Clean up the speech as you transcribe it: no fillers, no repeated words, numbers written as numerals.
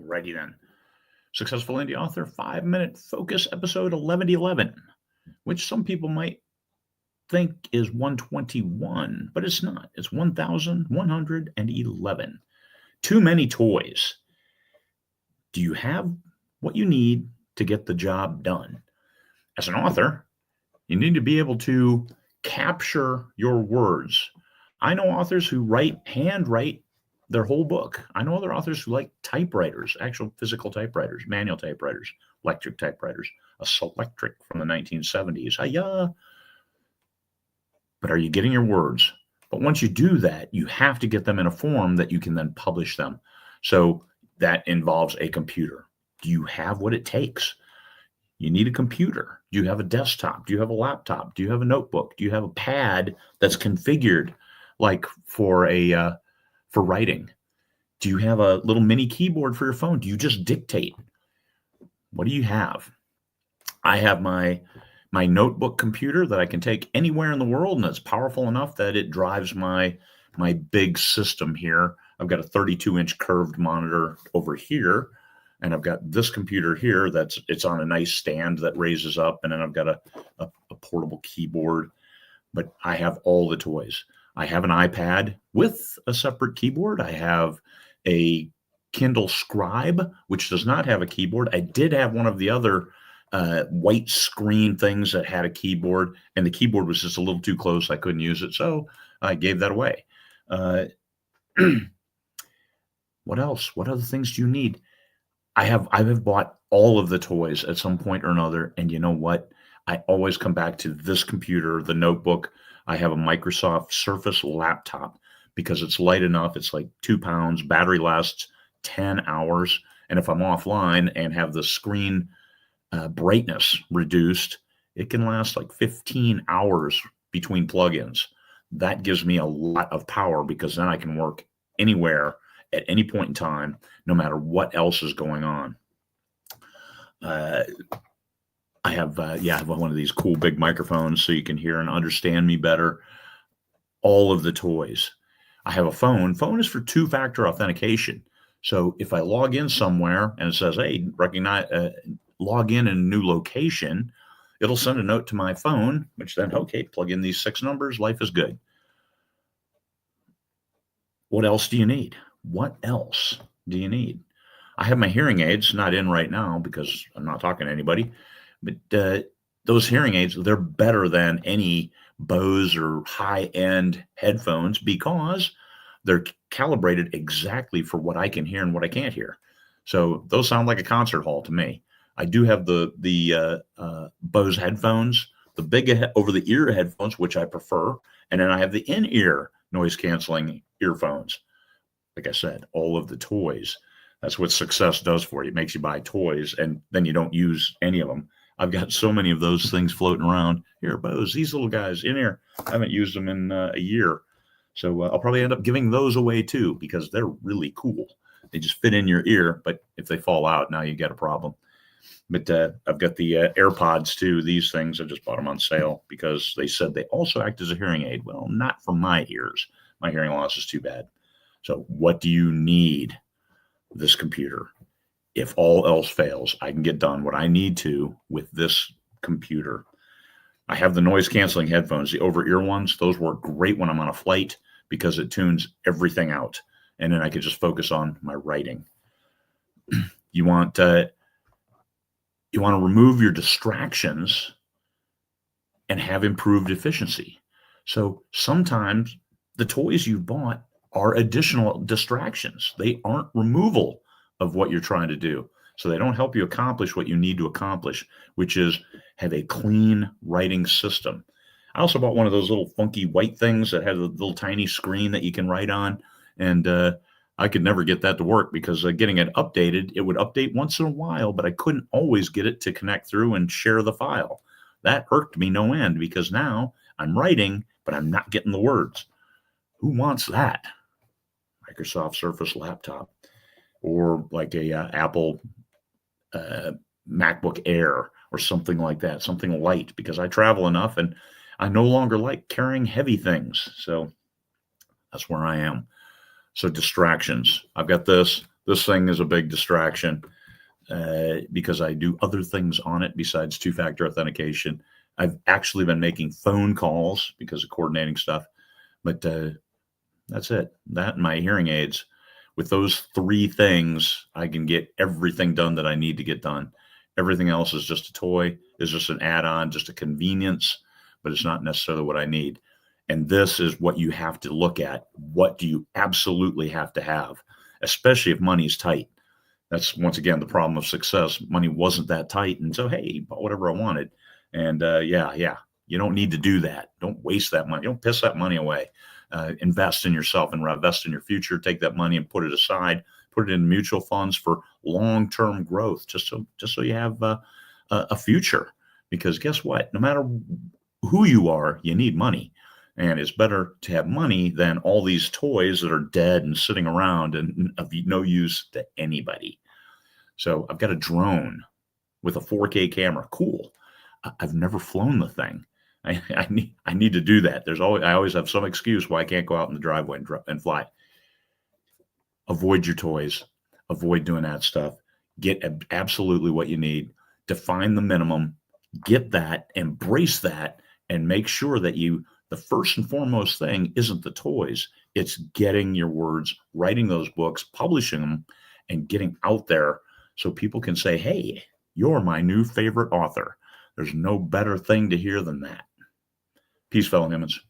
Alrighty then. Successful Indie Author 5-Minute Focus episode 1111, which some people might think is 121, but it's not. It's 1111. Too many toys. Do you have what you need to get the job done? As an author, you need to be able to capture your words. I know authors who handwrite their whole book. I know other authors who like typewriters, actual physical typewriters, manual typewriters, electric typewriters, a Selectric from the 1970s. Hiya! But are you getting your words? But once you do that, you have to get them in a form that you can then publish them. So that involves a computer. Do you have what it takes? You need a computer. Do you have a desktop? Do you have a laptop? Do you have a notebook? Do you have a pad that's configured like for writing? Do you have a little mini keyboard for your phone? Do you just dictate? What do you have? I have my notebook computer that I can take anywhere in the world, and it's powerful enough that it drives my big system here. I've got a 32-inch curved monitor over here, and I've got this computer here it's on a nice stand that raises up, and then I've got a portable keyboard. But I have all the toys. I have an iPad with a separate keyboard. I have a Kindle Scribe, which does not have a keyboard. I did have one of the other white screen things that had a keyboard, and the keyboard was just a little too close. I couldn't use it, so I gave that away. What else? What other things do you need? I have bought all of the toys at some point or another, and you know what? I always come back to this computer, the notebook. I have a Microsoft Surface laptop because it's light enough. It's like 2 pounds. Battery lasts 10 hours. And if I'm offline and have the screen brightness reduced, it can last like 15 hours between plugins. That gives me a lot of power because then I can work anywhere at any point in time, no matter what else is going on. I have one of these cool big microphones so you can hear and understand me better. All of the toys. I have a phone. Phone is for two-factor authentication. So if I log in somewhere and it says, hey, log in a new location, it'll send a note to my phone, which then, okay, plug in these 6 numbers. Life is good. What else do you need? What else do you need? I have my hearing aids, not in right now because I'm not talking to anybody. But those hearing aids, they're better than any Bose or high-end headphones because they're calibrated exactly for what I can hear and what I can't hear. So those sound like a concert hall to me. I do have the Bose headphones, the big over-the-ear headphones, which I prefer, and then I have the in-ear noise-canceling earphones. Like I said, all of the toys. That's what success does for you. It makes you buy toys, and then you don't use any of them. I've got so many of those things floating around. Here, Bose, these little guys in here. I haven't used them in a year. So I'll probably end up giving those away too because they're really cool. They just fit in your ear, but if they fall out, now you got a problem. But I've got the AirPods too. These things, I just bought them on sale because they said they also act as a hearing aid. Well, not for my ears. My hearing loss is too bad. So what do you need? This computer. If all else fails, I can get done what I need to with this computer. I have the noise canceling headphones, the over-ear ones. Those work great when I'm on a flight because it tunes everything out. And then I can just focus on my writing. You want to remove your distractions and have improved efficiency. So sometimes the toys you bought are additional distractions. They aren't removal of what you're trying to do. So they don't help you accomplish what you need to accomplish, which is have a clean writing system. I also bought one of those little funky white things that had a little tiny screen that you can write on. And I could never get that to work because getting it updated, it would update once in a while, but I couldn't always get it to connect through and share the file. That irked me no end because now I'm writing, but I'm not getting the words. Who wants that? Microsoft Surface laptop. Or like a Apple MacBook Air or something like that, something light, because I travel enough and I no longer like carrying heavy things. So that's where I am. So distractions. I've got this. This thing is a big distraction because I do other things on it besides two-factor authentication. I've actually been making phone calls because of coordinating stuff, but that's it. That and my hearing aids. With those three things, I can get everything done that I need to get done. Everything else is just a toy, is just an add-on, just a convenience, but it's not necessarily what I need. And this is what you have to look at. What do you absolutely have to have, especially if money's tight? That's once again the problem of success. Money wasn't that tight, and so hey, bought whatever I wanted. And yeah, you don't need to do that. Don't waste that money. Don't piss that money away. Invest in yourself and invest in your future. Take that money and put it aside. Put it in mutual funds for long-term growth, just so you have a future. Because guess what? No matter who you are, you need money. And it's better to have money than all these toys that are dead and sitting around and of no use to anybody. So I've got a drone with a 4K camera. Cool. I've never flown the thing. I need to do that. I always have some excuse why I can't go out in the driveway and fly. Avoid your toys. Avoid doing that stuff. Get absolutely what you need. Define the minimum. Get that. Embrace that. And make sure that the first and foremost thing isn't the toys. It's getting your words, writing those books, publishing them, and getting out there so people can say, hey, you're my new favorite author. There's no better thing to hear than that. Peace, fellow humans.